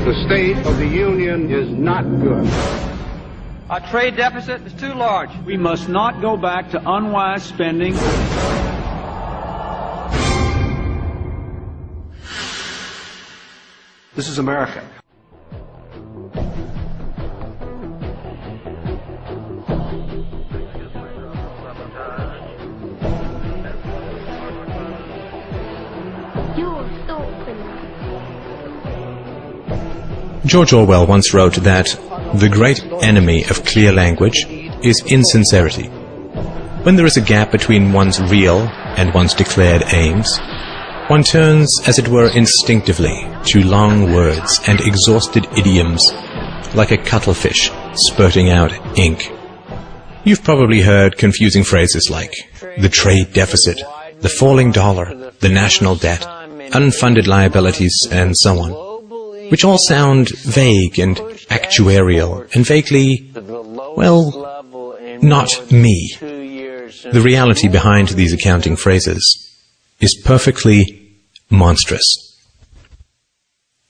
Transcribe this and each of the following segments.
The state of the union is not good. Our trade deficit is too large. We must not go back to unwise spending. This is America. George Orwell once wrote that the great enemy of clear language is insincerity. When there is a gap between one's real and one's declared aims, one turns, as it were, instinctively to long words and exhausted idioms, like a cuttlefish spurting out ink. You've probably heard confusing phrases like the trade deficit, the falling dollar, the national debt, unfunded liabilities, and so on, which all sound vague and actuarial and vaguely, well, not me. The reality behind these accounting phrases is perfectly monstrous.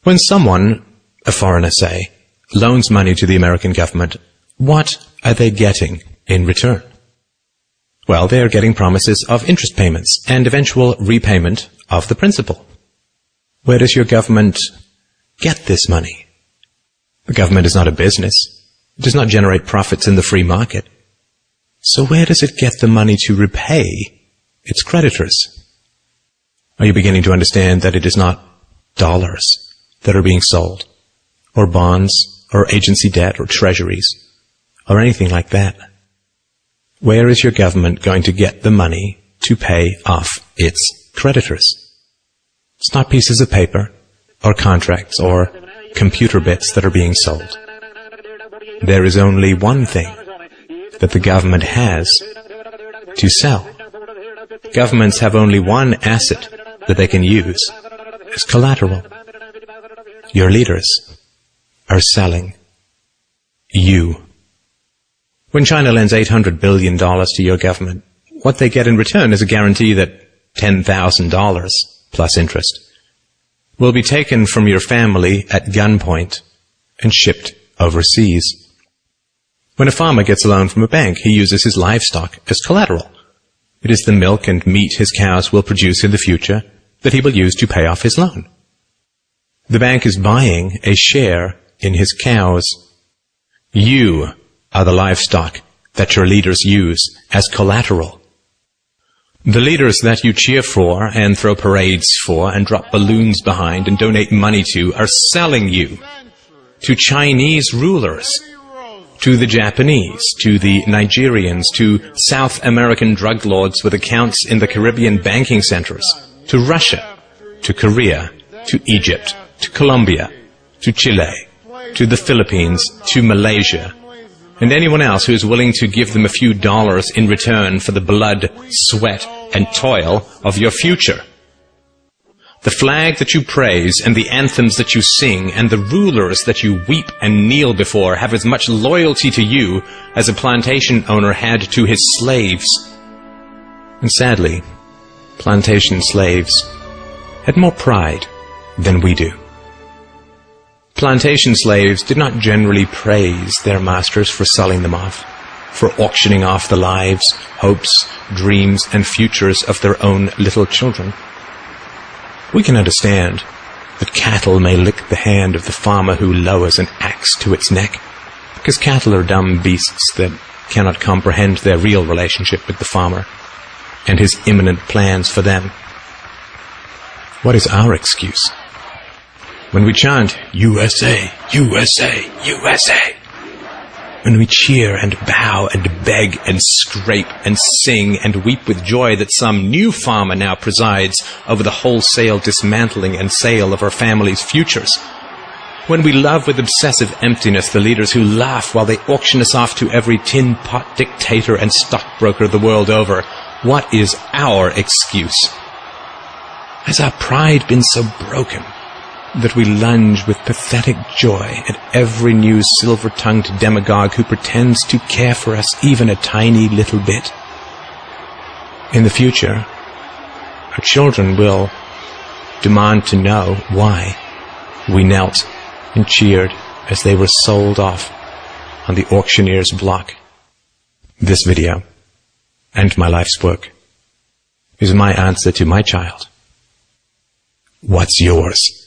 When someone, a foreigner say, loans money to the American government, what are they getting in return? Well, they are getting promises of interest payments and eventual repayment of the principal. Where does your government get this money? The government is not a business. It does not generate profits in the free market. So where does it get the money to repay its creditors? Are you beginning to understand that it is not dollars that are being sold, or bonds, or agency debt, or treasuries, or anything like that? Where is your government going to get the money to pay off its creditors? It's not pieces of paper, or contracts, or computer bits that are being sold. There is only one thing that the government has to sell. Governments have only one asset that they can use as collateral. Your leaders are selling you. When China lends $800 billion to your government, what they get in return is a guarantee that $10,000 plus interest will be taken from your family at gunpoint and shipped overseas. When a farmer gets a loan from a bank, he uses his livestock as collateral. It is the milk and meat his cows will produce in the future that he will use to pay off his loan. The bank is buying a share in his cows. You are the livestock that your leaders use as collateral. The leaders that you cheer for and throw parades for and drop balloons behind and donate money to are selling you to Chinese rulers, to the Japanese, to the Nigerians, to South American drug lords with accounts in the Caribbean banking centers, to Russia, to Korea, to Egypt, to Colombia, to Chile, to the Philippines, to Malaysia, and anyone else who is willing to give them a few dollars in return for the blood, sweat, and toil of your future. The flag that you praise and the anthems that you sing and the rulers that you weep and kneel before have as much loyalty to you as a plantation owner had to his slaves. And sadly, plantation slaves had more pride than we do. Plantation slaves did not generally praise their masters for selling them off, for auctioning off the lives, hopes, dreams, and futures of their own little children. We can understand that cattle may lick the hand of the farmer who lowers an axe to its neck, because cattle are dumb beasts that cannot comprehend their real relationship with the farmer and his imminent plans for them. What is our excuse? When we chant, USA, USA, USA, when we cheer and bow and beg and scrape and sing and weep with joy that some new farmer now presides over the wholesale dismantling and sale of our family's futures, when we love with obsessive emptiness the leaders who laugh while they auction us off to every tin pot dictator and stockbroker the world over, what is our excuse? Has our pride been so broken that we lunge with pathetic joy at every new silver-tongued demagogue who pretends to care for us even a tiny little bit? In the future, our children will demand to know why we knelt and cheered as they were sold off on the auctioneer's block. This video, and my life's work, is my answer to my child. What's yours?